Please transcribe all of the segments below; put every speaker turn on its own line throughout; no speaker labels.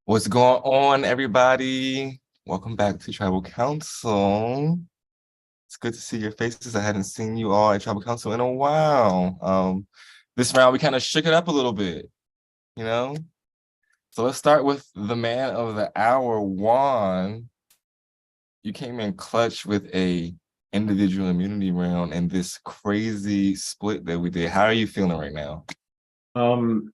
What's going on, everybody? Welcome back to Tribal Council. It's good to see your faces. I hadn't seen you all at Tribal Council in a while. This round we kind of shook it up a little bit, you know? So let's start with the man of the hour, Juan. You came in clutch with a individual immunity round and this crazy split that we did. How are you feeling right now?
Um,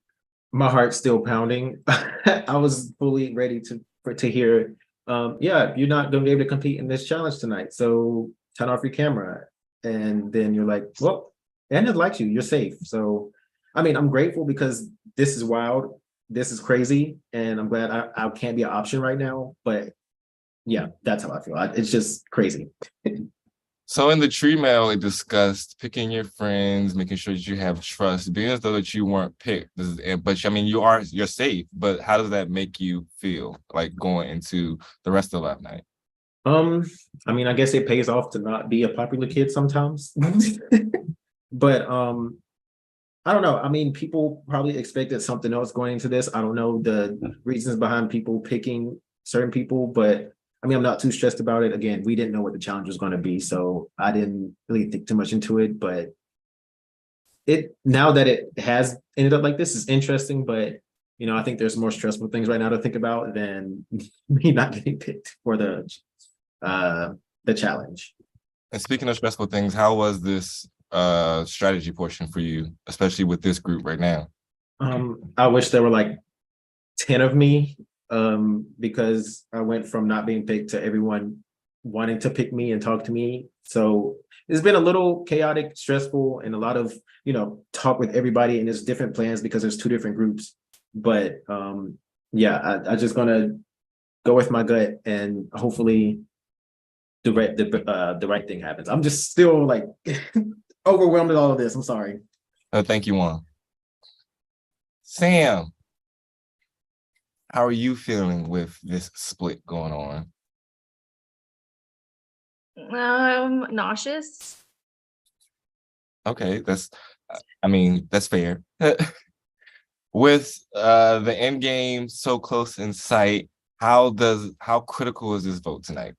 my heart's still pounding. I was fully ready to hear. Yeah, you're not going to be able to compete in this challenge tonight, so turn off your camera. And then you're like, well, and it likes you. You're safe. So, I mean, I'm grateful because this is wild. This is crazy, and I'm glad I can't be an option right now. But yeah, that's how I feel. It's just crazy.
So in the tree mail, it discussed picking your friends, making sure that you have trust, being as though that you weren't picked. But I mean, you're safe. But how does that make you feel like going into the rest of that night?
Um, I mean, I guess it pays off to not be a popular kid sometimes. But I don't know. I mean, people probably expected something else going into this. I don't know the reasons behind people picking certain people, but I mean, I'm not too stressed about it. Again, we didn't know what the challenge was going to be, so I didn't really think too much into it. But it now that it has ended up like this is interesting, but I think there's more stressful things right now to think about than me not getting picked for uh the challenge.
And speaking of stressful things, how was this strategy portion for you, especially with this group right now?
I wish there were like 10 of me, because I went from not being picked to everyone wanting to pick me and talk to me. So it's been a little chaotic, stressful, and a lot of, talk with everybody, and there's different plans because there's two different groups. But yeah, I just gonna go with my gut and hopefully the right thing happens. I'm just still like overwhelmed with all of this. I'm sorry.
Thank you, Juan. Sam, how are you feeling with this split going on?
Nauseous.
Okay, I mean, that's fair. With the end game so close in sight, how critical is this vote tonight?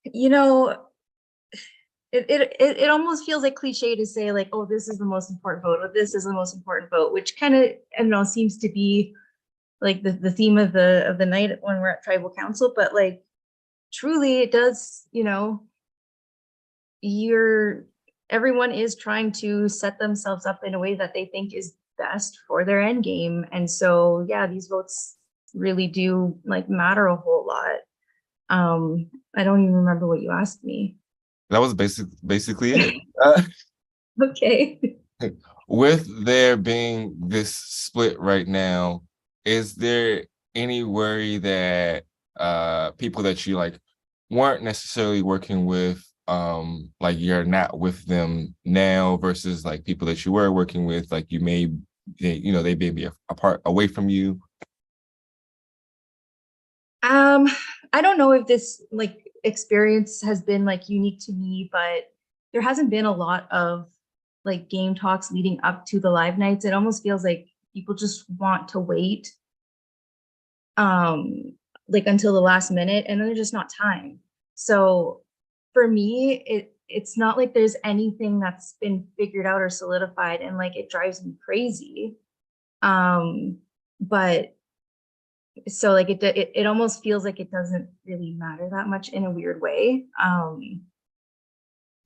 You know, it almost feels like cliche to say like, oh, this is the most important vote, or this is the most important vote, which kind of, I don't know, seems to be like the theme of the night when we're at tribal council. But like, truly, it does. You're everyone is trying to set themselves up in a way that they think is best for their end game, and so yeah, these votes really do like matter a whole lot. I don't even remember what you asked me.
That was basically it. Uh,
Okay.
with there being this split right now, is there any worry that people that you like weren't necessarily working with, like you're not with them now versus like people that you were working with, like they may be apart away from you?
Um, I don't know if this like experience has been like unique to me, but there hasn't been a lot of like game talks leading up to the live nights. It almost feels like people just want to wait um like until the last minute, and then there's just not time. So for me, it's not like there's anything that's been figured out or solidified, and like it drives me crazy. But so like it almost feels like it doesn't really matter that much in a weird way.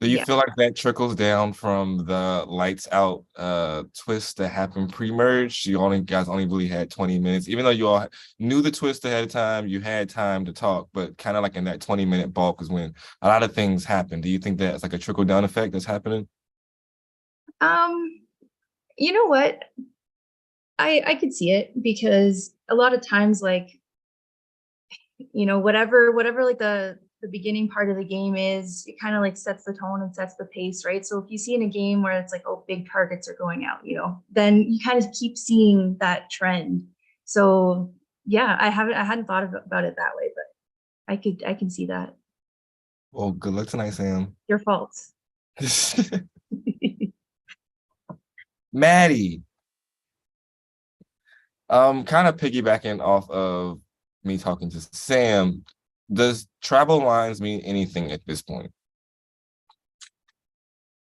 Do you
Yeah.
feel like that trickles down from the lights out twist that happened pre-merge? Guys only really had 20 minutes, even though you all knew the twist ahead of time, you had time to talk, but kind of like in that 20-minute bulk is when a lot of things happen. Do you think that's like a trickle down effect that's happening?
um you know what, I could see it because a lot of times like whatever like the beginning part of the game is, it kind of like sets the tone and sets the pace, right? So if you see in a game where it's like, oh, big targets are going out, then you kind of keep seeing that trend. So yeah, I hadn't thought about it that way, but I can see that.
Well, good luck tonight, Sam.
Your fault.
Maddie, Kind of piggybacking off of me talking to Sam, does travel lines mean anything at this point?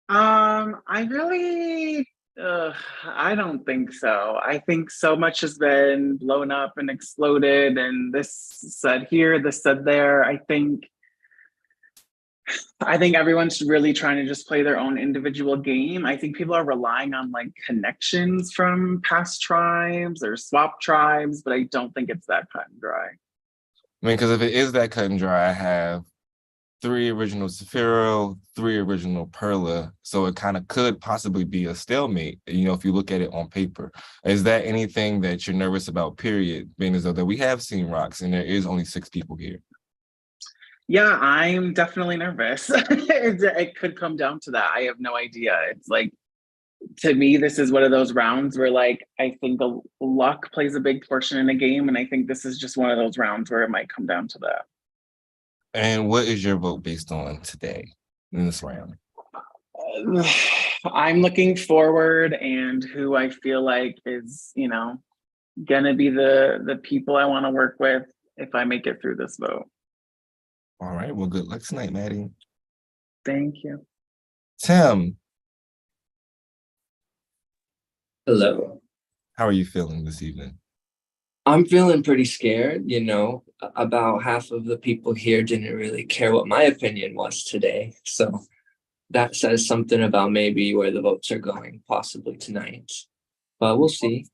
I really, I don't think so. I think so much has been blown up and exploded, and this said here, this said there. I think everyone's really trying to just play their own individual game. I think people are relying on like connections from past tribes or swap tribes, but I don't think it's that cut and dry.
I mean, because if it is that cut and dry, I have 3 original Saphiro, 3 original Perla. So it kind of could possibly be a stalemate, if you look at it on paper. Is that anything that you're nervous about, period, being as though that we have seen rocks and there is only 6 people here?
Yeah, I'm definitely nervous. It could come down to that. I have no idea. It's like, to me, this is one of those rounds where, like, I think the luck plays a big portion in a game, and I think this is just one of those rounds where it might come down to that.
And what is your vote based on today in this round?
I'm looking forward, and who I feel like is, gonna be the people I want to work with if I make it through this vote.
All right. Well, good luck tonight, Maddie.
Thank you.
Tim,
Hello.
how are you feeling this evening?
I'm feeling pretty scared, About half of the people here didn't really care what my opinion was today. So that says something about maybe where the votes are going, possibly tonight. But we'll see.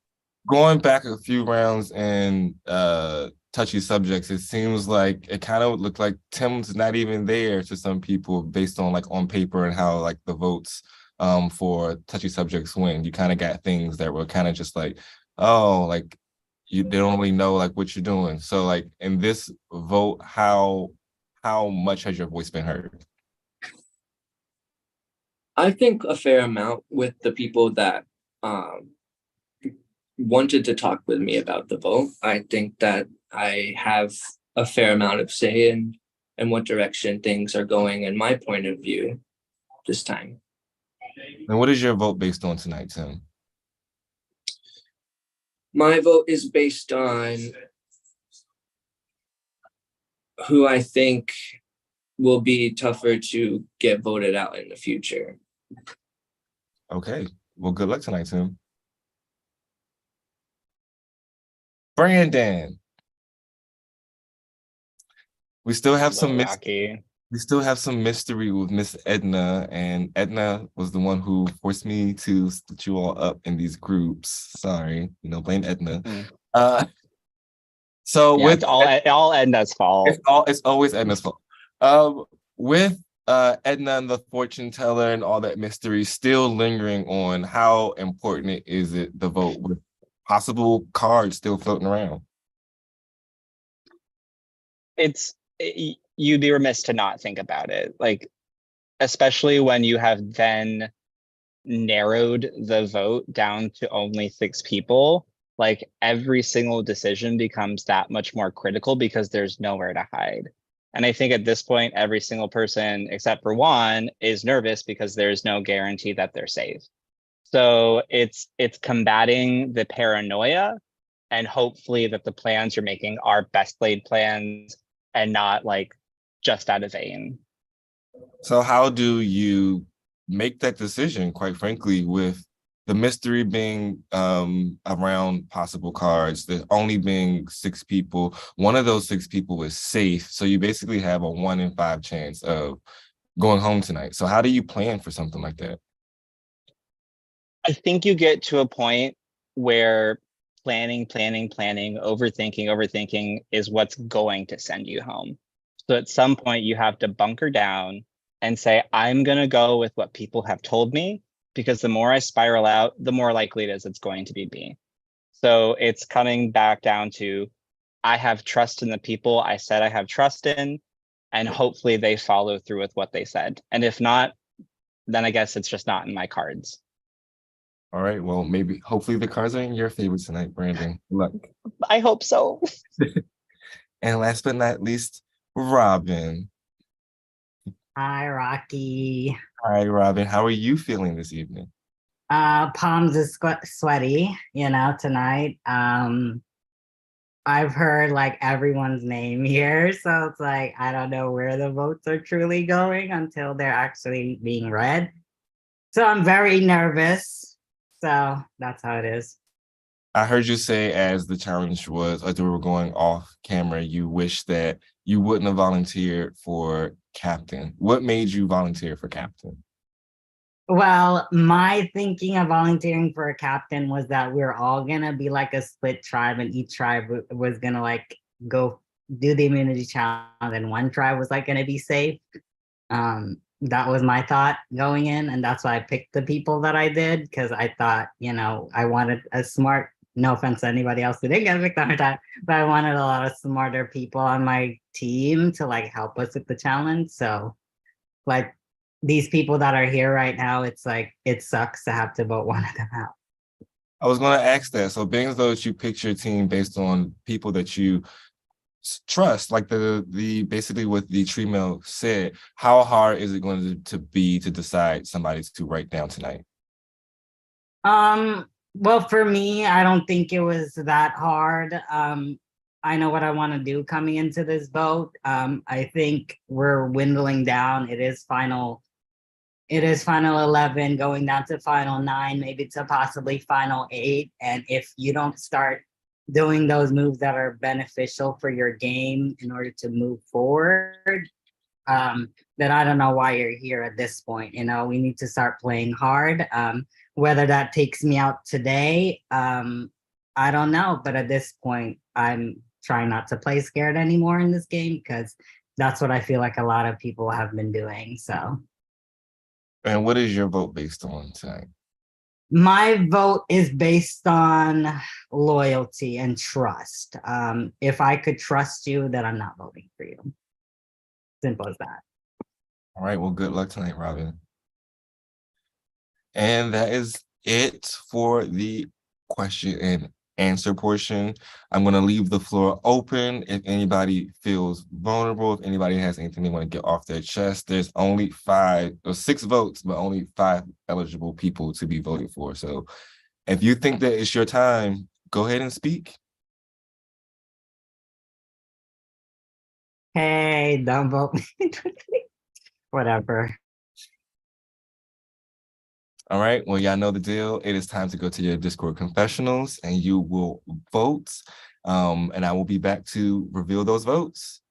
Going back a few rounds and touchy subjects, it seems like it kind of looked like Tim's not even there to some people based on like on paper and how like the votes for touchy subjects win. You kind of got things that were kind of just like, oh, like they don't really know like what you're doing. So like in this vote, how much has your voice been heard?
I think a fair amount with the people that wanted to talk with me about the vote. I think that I have a fair amount of say in what direction things are going in my point of view this time.
And what is your vote based on tonight, Tim?
My vote is based on who I think will be tougher to get voted out in the future.
Okay. Well, good luck tonight, Tim. Brandon. We still have some mystery with Miss Edna, and Edna was the one who forced me to split you all up in these groups. Sorry, blame Edna. So
yeah,
with
it's all Edna's fault.
it's always Edna's fault. With Edna and the fortune teller and all that mystery still lingering on, how important is it the vote with possible cards still floating around?
You'd be remiss to not think about it, like especially when you have then narrowed the vote down to only 6 people. Like every single decision becomes that much more critical because there's nowhere to hide. And I think at this point, every single person except for one is nervous because there's no guarantee that they're safe. So it's combating the paranoia and hopefully that the plans you're making are best laid plans and not like just out of aim.
So how do you make that decision, quite frankly, with the mystery being around possible cards, there only being 6 people, one of those 6 people is safe. So you basically have a 1 in 5 chance of going home tonight. So how do you plan for something like that?
I think you get to a point where planning, overthinking is what's going to send you home. So at some point you have to bunker down and say, I'm going to go with what people have told me, because the more I spiral out, the more likely it is it's going to be me. So it's coming back down to, I have trust in the people I said I have trust in, and hopefully they follow through with what they said. And if not, then I guess it's just not in my cards.
All right. Well, hopefully the cards are in your favor tonight, Brandon. Good luck.
I hope so.
And last but not least, Robin.
Hi, Rocky.
Hi, Robin. How are you feeling this evening?
Palms is sweaty, tonight. I've heard like everyone's name here, so it's like I don't know where the votes are truly going until they're actually being read. So I'm very nervous. So that's how it is.
I heard you say as the challenge was, as we were going off camera, you wish that you wouldn't have volunteered for captain. What made you volunteer for captain?
Well, my thinking of volunteering for a captain was that we are all gonna be like a split tribe, and each tribe was gonna like go do the immunity challenge, and one tribe was like gonna be safe. That was my thought going in, and that's why I picked the people that I did, because I thought, I wanted a smart, no offense to anybody else who didn't get picked on time, but I wanted a lot of smarter people on my team to like help us with the challenge. So like these people that are here right now, it's like it sucks to have to vote one of them out.
I was going to ask that. So being as though that you picked your team based on people that you trust, like the basically what the tree mill said, how hard is it going to be to decide somebody to write down tonight?
Well, for me, I don't think it was that hard. I know what I want to do coming into this vote. I think we're dwindling down. It is final 11 going down to final 9, maybe to possibly final 8. And if you don't start doing those moves that are beneficial for your game in order to move forward, then I don't know why you're here at this point. We need to start playing hard. Whether that takes me out today, I don't know. But at this point, I'm trying not to play scared anymore in this game, because that's what I feel like a lot of people have been doing. So.
And what is your vote based on tonight?
My vote is based on loyalty and trust. If I could trust you, then I'm not voting for you. Simple as that.
All right. Well, good luck tonight, Robin. And that is it for the question and answer portion. I'm going to leave the floor open if anybody feels vulnerable, if anybody has anything they want to get off their chest. There's only 5 or 6 votes, but only 5 eligible people to be voted for. So if you think that it's your time, go ahead and speak.
Hey, don't vote me. Whatever.
All right. Well, y'all know the deal. It is time to go to your Discord confessionals and you will vote. And I will be back to reveal those votes.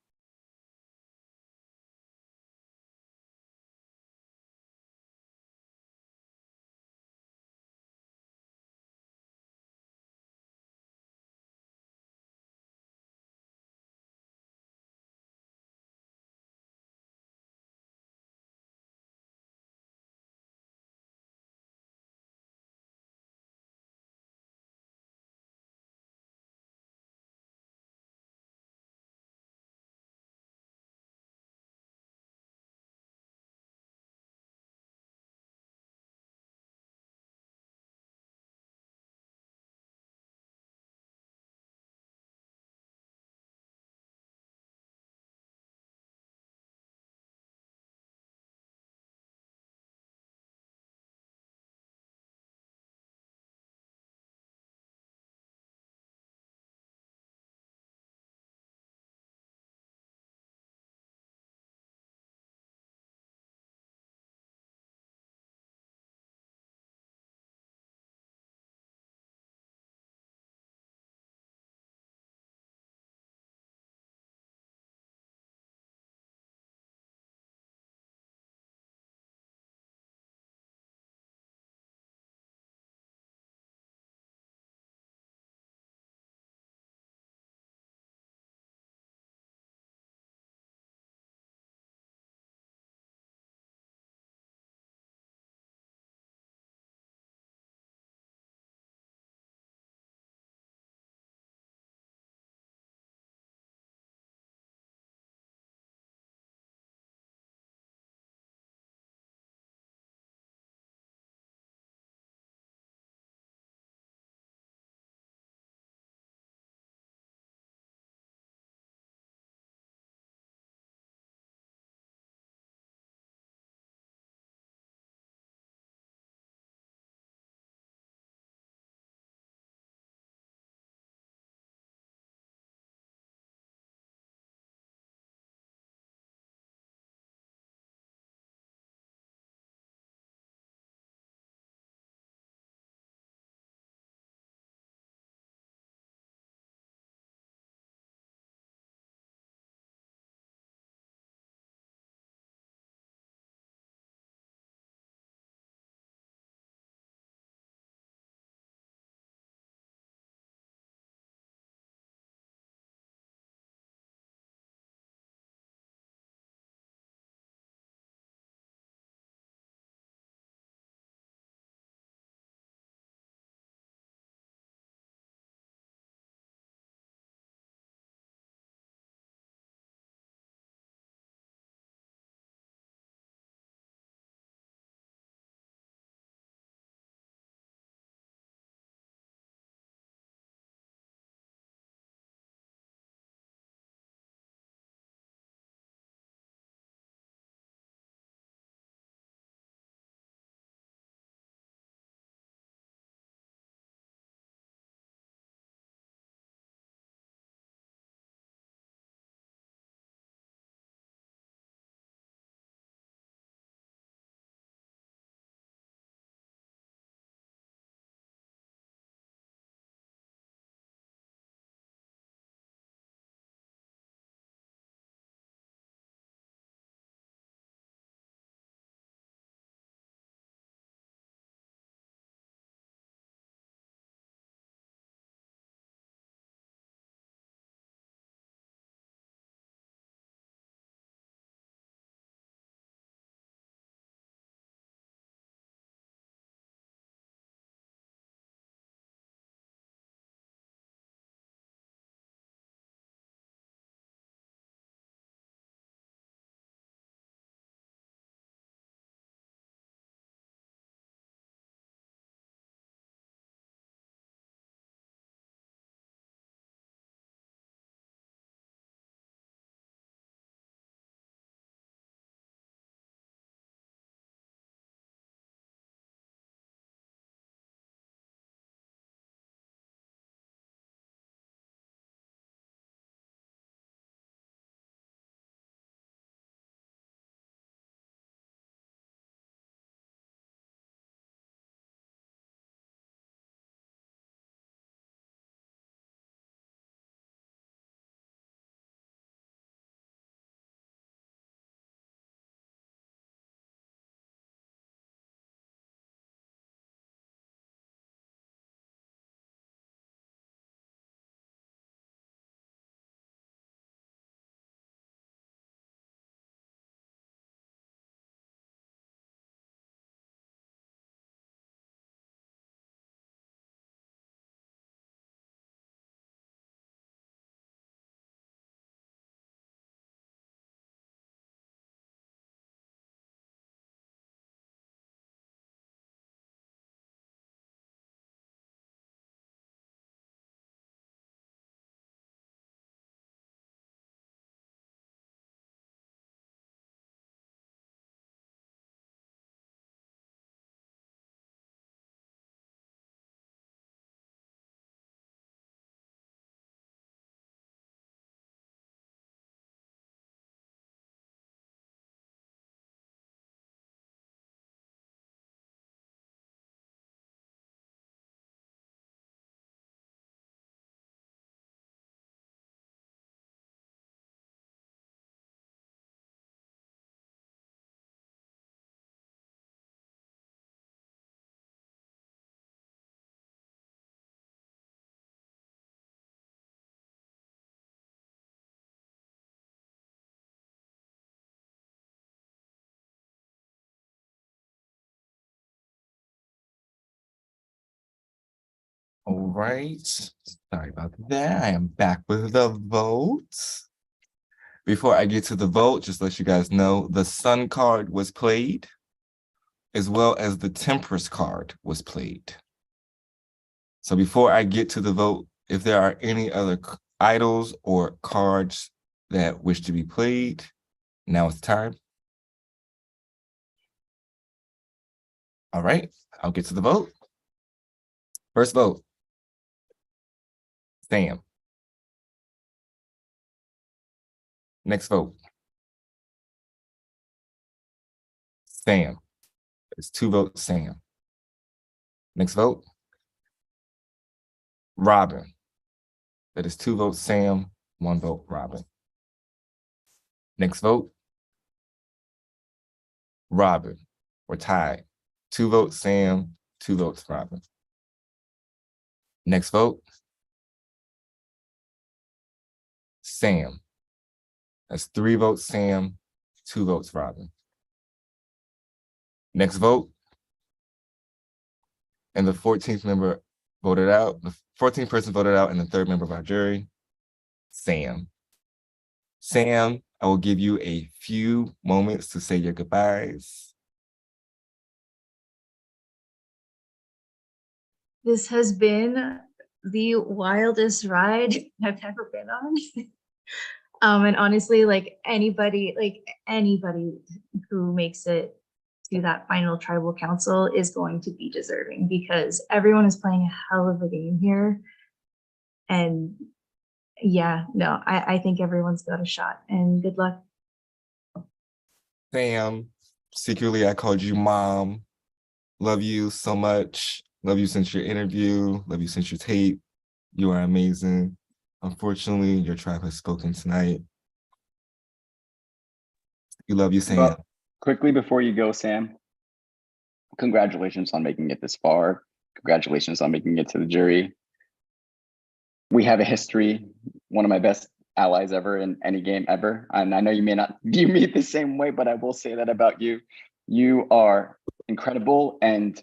All right. Sorry about that. I am back with the votes. Before I get to the vote, just let you guys know the Sun card was played, as well as the Temperance card was played. So before I get to the vote, if there are any other idols or cards that wish to be played, now it's time. All right, I'll get to the vote. First vote, Sam. Next vote, Sam. It's 2 votes, Sam. Next vote, Robin. That is 2 votes, Sam, 1 vote, Robin. Next vote, Robin. We're tied. 2 votes, Sam, 2 votes, Robin. Next vote, Sam. That's 3 votes, Sam, 2 votes, Robin. Next vote, and the 14th member voted out. The 14th person voted out, and the 3rd member of our jury, Sam. Sam, I will give you a few moments to say your goodbyes.
This has been the wildest ride I've ever been on. And honestly, like anybody who makes it to that final tribal council is going to be deserving, because everyone is playing a hell of a game here. And yeah, no, I think everyone's got a shot, and good luck.
Sam, secretly I called you mom. Love you so much. Love you since your interview. Love you since your tape. You are amazing. Unfortunately, your tribe has spoken tonight. We love you, Sam.
Well, quickly before you go, Sam, congratulations on making it this far. Congratulations on making it to the jury. We have a history, one of my best allies ever in any game ever. And I know you may not view me the same way, but I will say that about you. You are incredible. And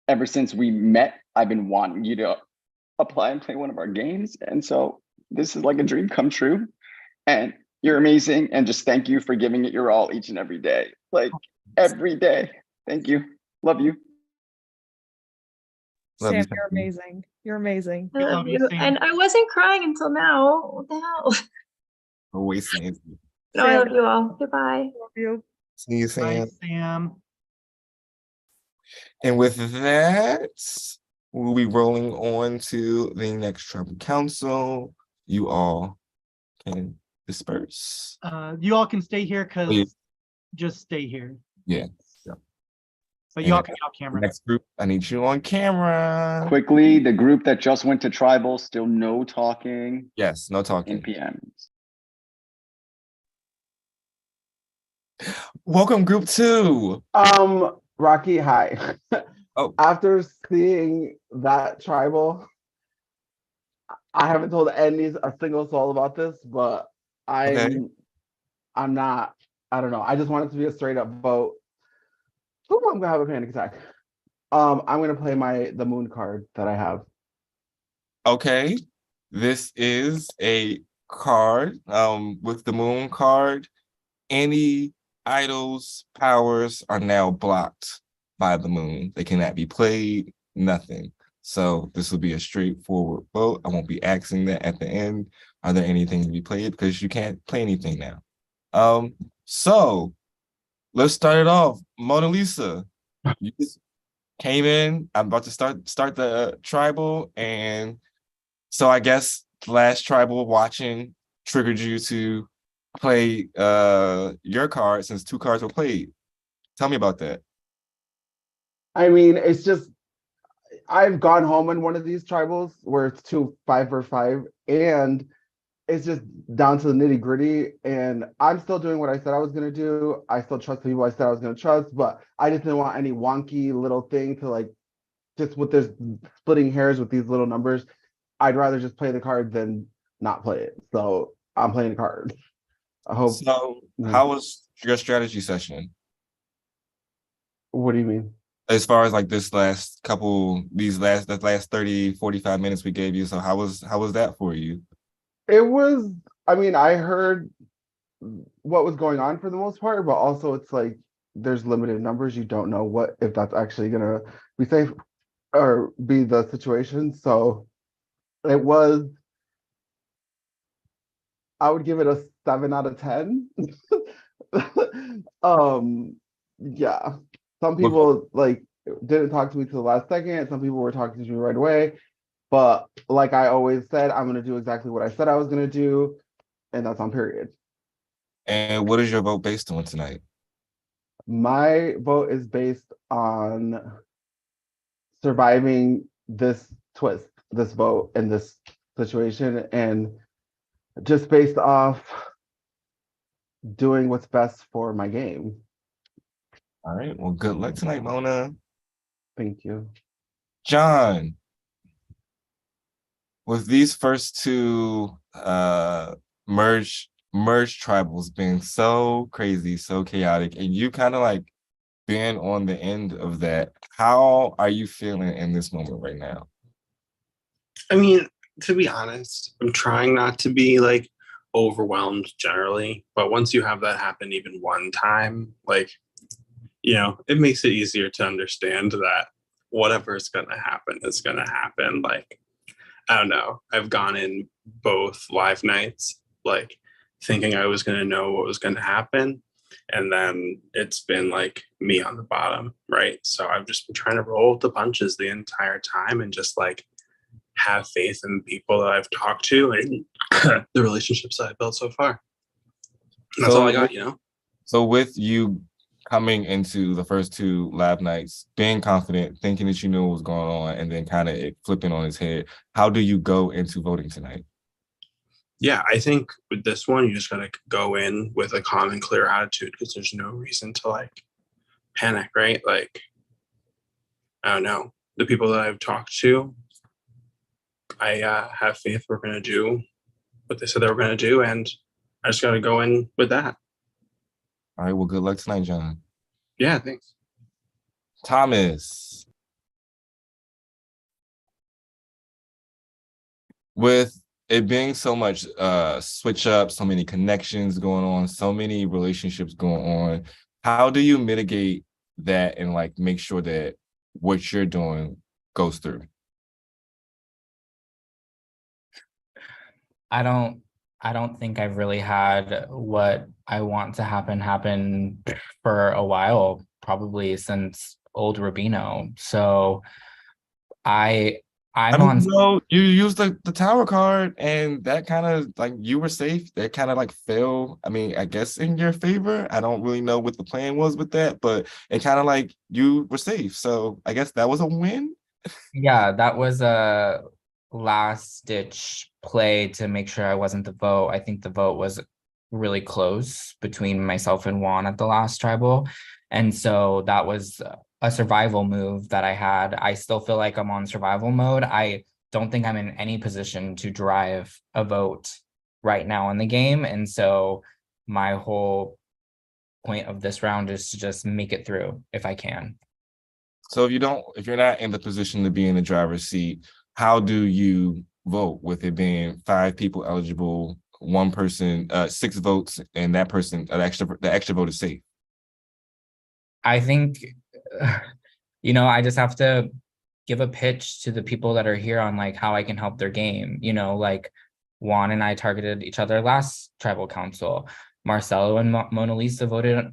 ever since we met, I've been wanting you to apply and play one of our games. And so this is like a dream come true. And you're amazing. And just thank you for giving it your all each and every day. Like every day. Thank you. Love you.
Love you,
Sam, you're amazing. You're amazing.
I love you. And I wasn't crying until now. What the hell?
Always saying.
No, I love you all. Goodbye.
Love you.
See you,
Bye,
Sam.
Sam.
And with that, we'll be rolling on to the next tribal council. You all can disperse.
You all can stay here because
yeah.
just stay here.
Yeah.
But y'all can get off camera.
Next group, I need you on camera.
Quickly, the group that just went to tribal, still no talking
Yes, no
in
talking.
PMs.
Welcome, group 2.
Rocky, hi.
Oh.
After seeing that tribal, I haven't told a single soul about this, but
Okay.
I'm not, I don't know. I just want it to be a straight up vote. Ooh, I'm gonna have a panic attack. I'm gonna play the moon card that I have.
Okay. This is a card with the moon card. Any idols' powers are now blocked by the moon. They cannot be played, nothing. So this will be a straightforward vote. I won't be asking that at the end. Are there anything to be played? Because you can't play anything now. So let's start it off. Mona Lisa, you just came in. I'm about to start the tribal, and so I guess last tribal watching triggered you to play your card since 2 cards were played. Tell me about that.
I mean, it's just I've gone home in one of these tribals where it's 2 5-for-5, and it's just down to the nitty gritty. And I'm still doing what I said I was gonna do. I still trust the people I said I was gonna trust, but I just didn't want any wonky little thing to like just with this splitting hairs with these little numbers. I'd rather just play the card than not play it. So I'm playing the card. I hope.
So how was your strategy session?
What do you mean?
as far as like this last couple, the last 30, 45 minutes we gave you. So how was that for you?
It was, I mean, I heard what was going on for the most part, but also it's like there's limited numbers. You don't know what if that's actually gonna be safe or be the situation. So it was, I would give it a 7 out of 10. Yeah. Some people like didn't talk to me till the last second. Some people were talking to me right away. But like I always said, I'm gonna do exactly what I said I was gonna do, and that's on period.
And what is your vote based on tonight?
My vote is based on surviving this twist, this vote, and this situation, and just based off doing what's best for my game.
All right. Well, good luck tonight, Mona.
Thank you.
John, with these first two merge tribals being so crazy, so chaotic, and you kind of like being on the end of that, how are you feeling in this moment right now?
I mean, to be honest, I'm trying not to be like overwhelmed generally, but once you have that happen even one time, like, you know, it makes it easier to understand that whatever is going to happen is going to happen. Like, I don't know. I've gone in both live nights, like thinking I was going to know what was going to happen. And then it's been like me on the bottom, right? So I've just been trying to roll with the punches the entire time and just like have faith in the people that I've talked to and the relationships that I've built so far. And that's all I got, you know?
So with you coming into the first two lab nights, being confident, thinking that you knew what was going on, and then kind of it flipping on its head, how do you go into voting tonight?
Yeah, I think with this one, you just gotta go in with a calm and clear attitude because there's no reason to like panic, right? Like, I don't know. The people that I've talked to, I have faith we're gonna do what they said they were gonna do, and I just gotta go in with that.
All right, well, good luck tonight, John.
Yeah, thanks.
Thomas. With it being so much switch up, so many connections going on, so many relationships going on, how do you mitigate that and like make sure that what you're doing goes through?
I don't think I've really had what I want to happen for a while, probably since old Rubino. So I'm on.
No, you used the tower card and that kind of like you were safe. That kind of like fell, I mean, I guess in your favor. I don't really know what the plan was with that, but it kind of like you were safe. So I guess that was a win.
Yeah, that was a last ditch play to make sure I wasn't the vote. I think the vote was really close between myself and Juan at the last tribal. And so that was a survival move that I had. I still feel like I'm on survival mode. I don't think I'm in any position to drive a vote right now in the game. And so my whole point of this round is to just make it through if I can.
So if you're not in the position to be in the driver's seat, how do you vote with it being 5 people eligible, 1 person, 6 votes, and that person, the extra vote is safe?
I think, I just have to give a pitch to the people that are here on like how I can help their game. Like Juan and I targeted each other last tribal council. Marcelo and Mona Lisa voted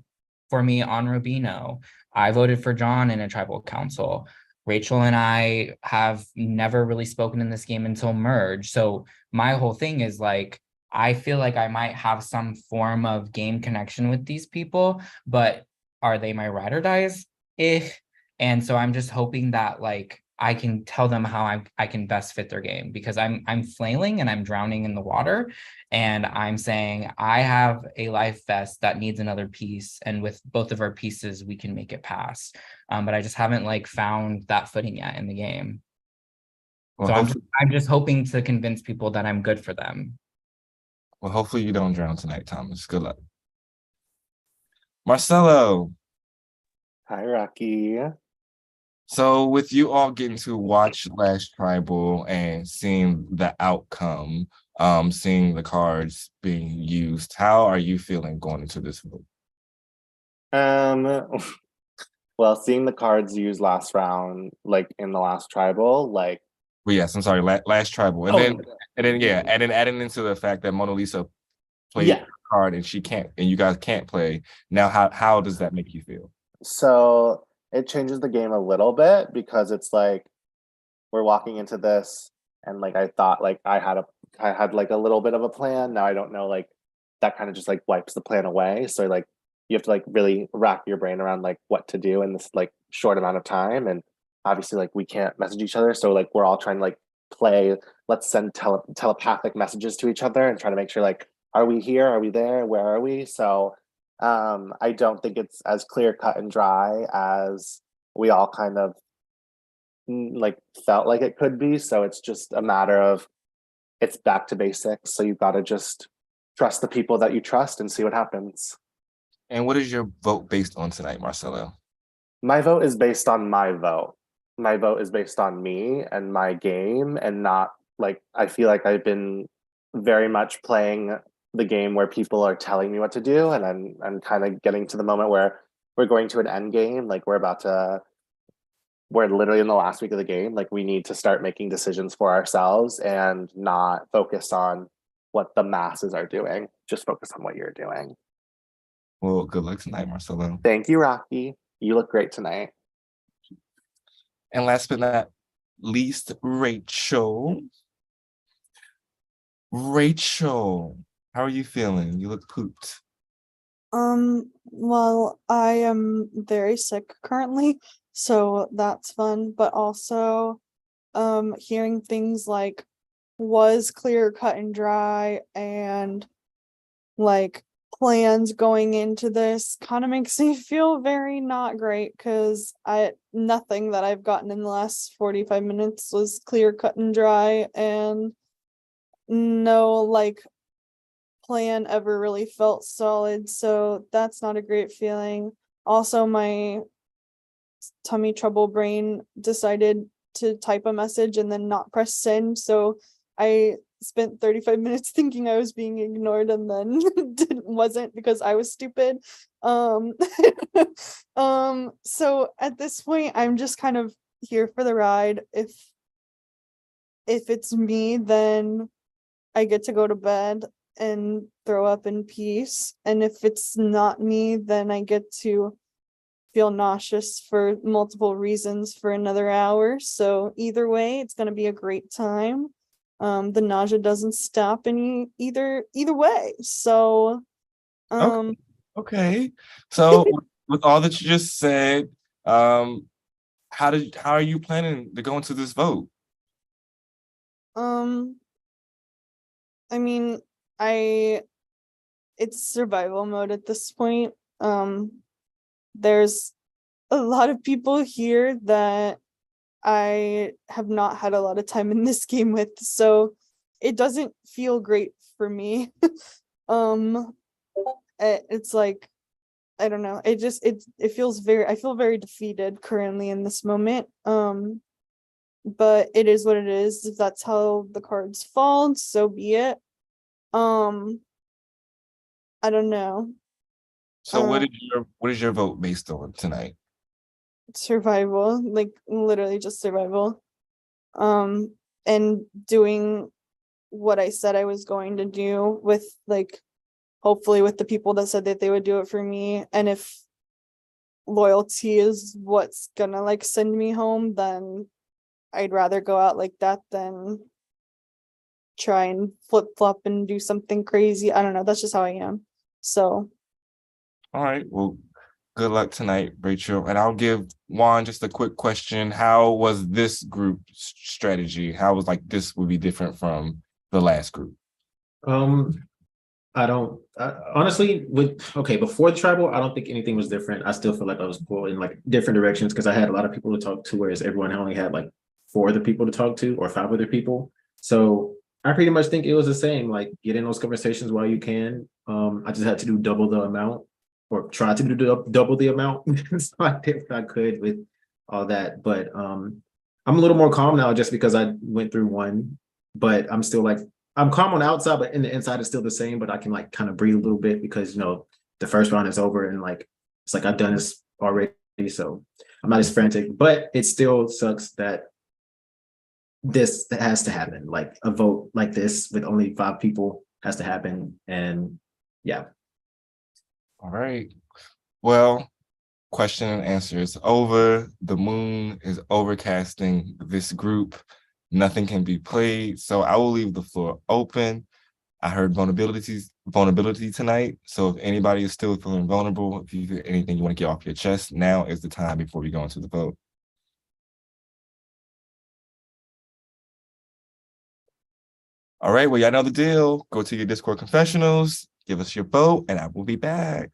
for me on Rubino. I voted for John in a tribal council. Rachel and I have never really spoken in this game until merge. So my whole thing is like, I feel like I might have some form of game connection with these people, but are they my ride or dies? And so I'm just hoping that like I can tell them how I can best fit their game, because I'm flailing and I'm drowning in the water, and I'm saying I have a life vest that needs another piece, and with both of our pieces we can make it pass. But I just haven't like found that footing yet in the game.
Well,
So I'm just hoping to convince people that I'm good for them.
Well, hopefully you don't drown tonight, Thomas. Good luck. Marcelo.
Hi, Rocky.
So with you all getting to watch Last Tribal and seeing the outcome, seeing the cards being used, how are you feeling going into this vote?
Well, seeing the cards used last round, like in the last tribal, like
Well, yes, I'm sorry, Last Tribal. And then yeah, and then adding into the fact that Mona Lisa played
yeah.
a card and she can't, and you guys can't play. Now, how does that make you feel?
So it changes the game a little bit because it's like we're walking into this and like I thought like I had like a little bit of a plan. Now I don't know, like that kind of just like wipes the plan away. So like you have to like really rack your brain around like what to do in this like short amount of time. And obviously like we can't message each other. So like we're all trying to like play, let's send telepathic messages to each other and try to make sure like, are we here? Are we there? Where are we? So I don't think it's as clear cut and dry as we all kind of like felt like it could be. So it's just a matter of it's back to basics. So you've got to just trust the people that you trust and see what happens.
And what is your vote based on tonight, Marcelo?
My vote is based on my vote. My vote is based on me and my game, and not like I feel like I've been very much playing the game where people are telling me what to do, and I'm kind of getting to the moment where we're going to an end game. Like we're literally in the last week of the game. Like we need to start making decisions for ourselves and not focus on what the masses are doing. Just focus on what you're doing.
Well, good luck tonight, Marcelo.
Thank you, Rocky. You look great tonight.
And last but not least, Rachel. Rachel, how are you feeling? You look pooped.
Well, I am very sick currently, so that's fun, but also hearing things like was clear, cut and dry, and like plans going into this kind of makes me feel very not great because nothing that I've gotten in the last 45 minutes was clear, cut and dry, and no like plan ever really felt solid, so that's not a great feeling. Also, my tummy trouble brain decided to type a message and then not press send, so I spent 35 minutes thinking I was being ignored and then wasn't because I was stupid. So at this point I'm just kind of here for the ride. If it's me, then I get to go to bed and throw up in peace, and if it's not me, then I get to feel nauseous for multiple reasons for another hour. So either way, it's going to be a great time. The nausea doesn't stop either way. So
Okay. So with all that you just said, how are you planning to go into this vote?
I mean, it's survival mode at this point. There's a lot of people here that I have not had a lot of time in this game with, so it doesn't feel great for me. It's like, I don't know, it feels I feel very defeated currently in this moment. But it is what it is. If that's how the cards fall, so be it. I don't know.
So what is your vote based on tonight?
Survival, like literally just survival. And doing what I said I was going to do with like hopefully with the people that said that they would do it for me. And if loyalty is what's gonna like send me home, then I'd rather go out like that than try and flip-flop and do something crazy. I don't know. That's just how I am. So
All right. Well, good luck tonight, Rachel. And I'll give Juan just a quick question. How was this group strategy? How was like this would be different from the last group?
Honestly, before the tribal, I don't think anything was different. I still feel like I was pulled in like different directions because I had a lot of people to talk to, whereas everyone only had like 4 other people to talk to or 5 other people. So I pretty much think it was the same, like get in those conversations while you can. I just had to do double the amount or try to do double the amount. So I did what I could with all that. But I'm a little more calm now just because I went through one, but I'm still like, I'm calm on the outside, but in the inside it's still the same, but I can like kind of breathe a little bit because, the first round is over and like, it's like I've done this already. So I'm not as frantic, but it still sucks that this has to happen. Like a vote like this with only 5 people has to happen. And yeah.
All right. Well, question and answer is over. The moon is overcasting this group. Nothing can be played. So I will leave the floor open. I heard vulnerability tonight. So if anybody is still feeling vulnerable, if you have anything you want to get off your chest, now is the time before we go into the vote. All right, well, y'all know the deal. Go to your Discord confessionals, give us your vote, and I will be back.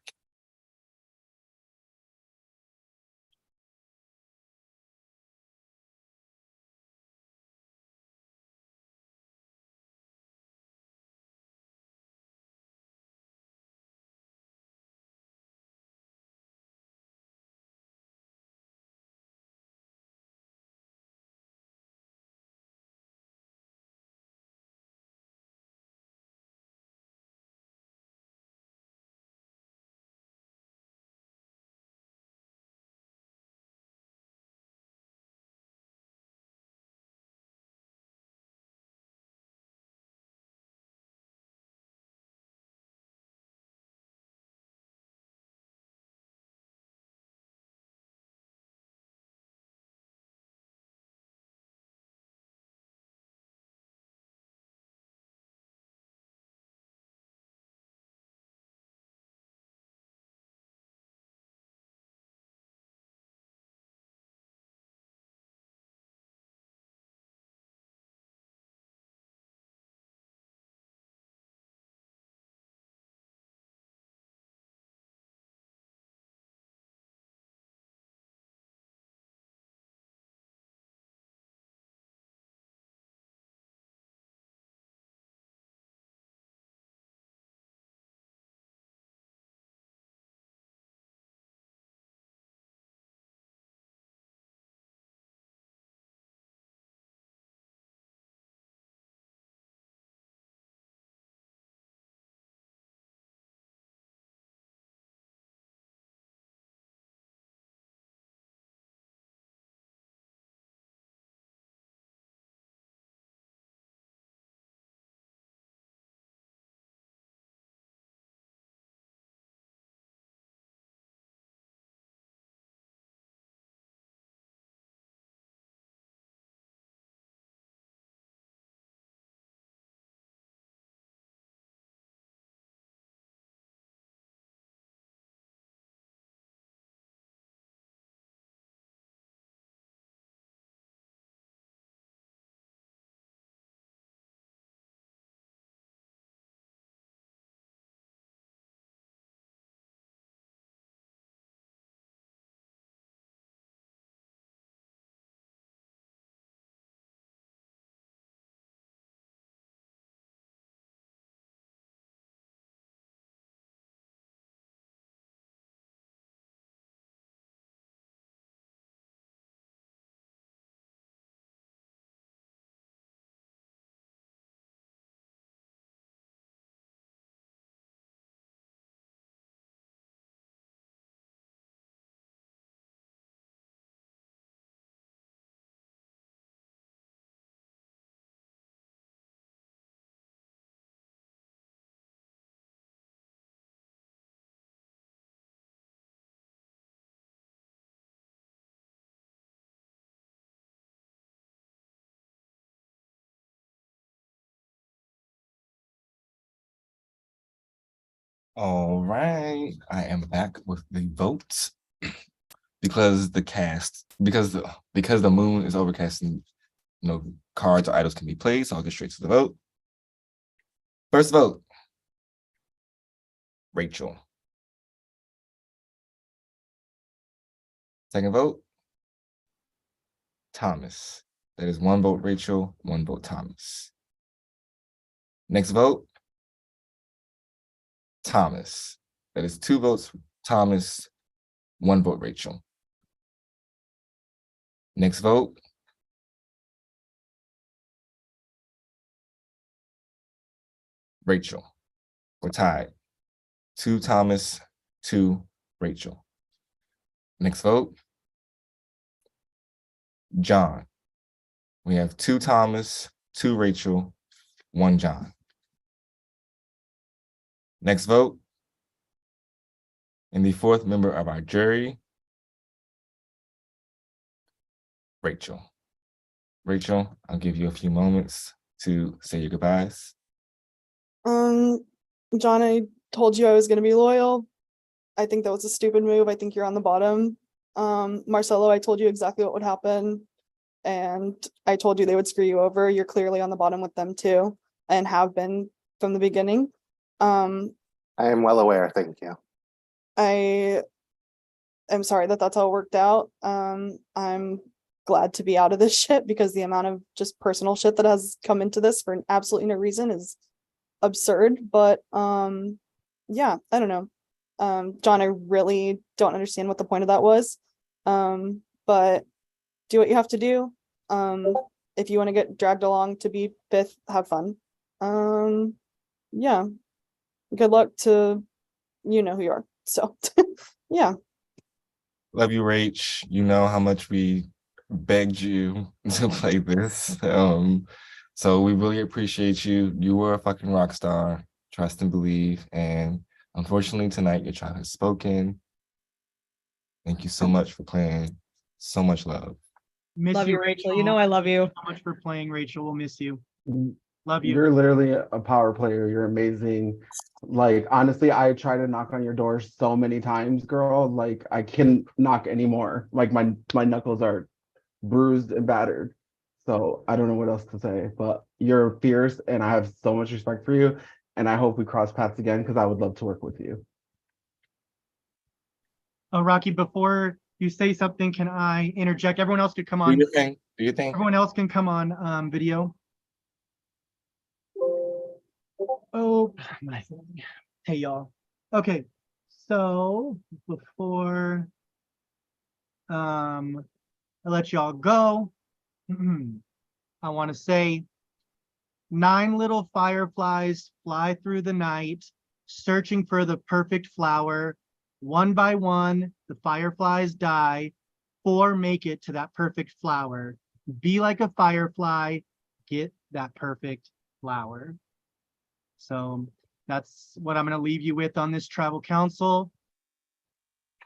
All right, I am back with the votes because the moon is overcasting, cards or items can be played. So I'll get straight to the vote. First vote, Rachel. Second vote, Thomas. That is 1 vote Rachel, 1 vote Thomas. Next vote, Thomas. That is 2 votes Thomas, 1 vote Rachel. Next vote. Rachel. We're tied. 2 Thomas, 2 Rachel. Next vote. John. We have 2 Thomas, 2 Rachel, 1 John. Next vote. And the 4th member of our jury, Rachel. Rachel, I'll give you a few moments to say your goodbyes.
John, I told you I was gonna be loyal. I think that was a stupid move. I think you're on the bottom. Marcelo, I told you exactly what would happen. And I told you they would screw you over. You're clearly on the bottom with them too, and have been from the beginning.
I am well aware, thank you.
I am sorry that that's how it worked out. I'm glad to be out of this shit because the amount of just personal shit that has come into this for absolutely no reason is absurd. But yeah, I don't know. John, I really don't understand what the point of that was. But do what you have to do. If you want to get dragged along to be 5th, have fun. Yeah. Good luck to you know who you are. So yeah.
Love you, Rach. You know how much we begged you to play this. So we really appreciate you. You were a fucking rock star. Trust and believe. And unfortunately, tonight your child has spoken. Thank you so much for playing. So much love.
Miss
Love you, Rachel. You know I love you.
So much for playing, Rachel. We'll miss you. Love you.
You're literally a power player. You're amazing. Like, honestly, I try to knock on your door so many times, girl. Like, I can't knock anymore. Like, my knuckles are bruised and battered. So I don't know what else to say, but you're fierce and I have so much respect for you. And I hope we cross paths again because I would love to work with you.
Rocky, before you say something, can I interject? Everyone else could come
Do
on.
your thing. Do your thing.
Everyone else can come on video. Oh, my thing. Hey, y'all. Okay, so before I let y'all go, I want to say 9 little fireflies fly through the night, searching for the perfect flower. 1 by 1, the fireflies die. 4 make it to that perfect flower. Be like a firefly, get that perfect flower. So that's what I'm going to leave you with on this tribal council.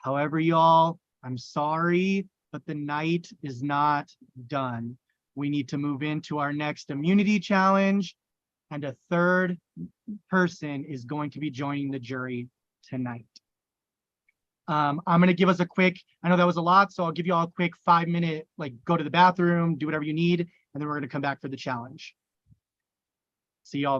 However, y'all, I'm sorry, but the night is not done. We need to move into our next immunity challenge, and a 3rd person is going to be joining the jury tonight. I'm going to give us a quick, I know that was a lot, so I'll give you all a quick 5-minute, like, go to the bathroom, do whatever you need, and then we're going to come back for the challenge. See y'all.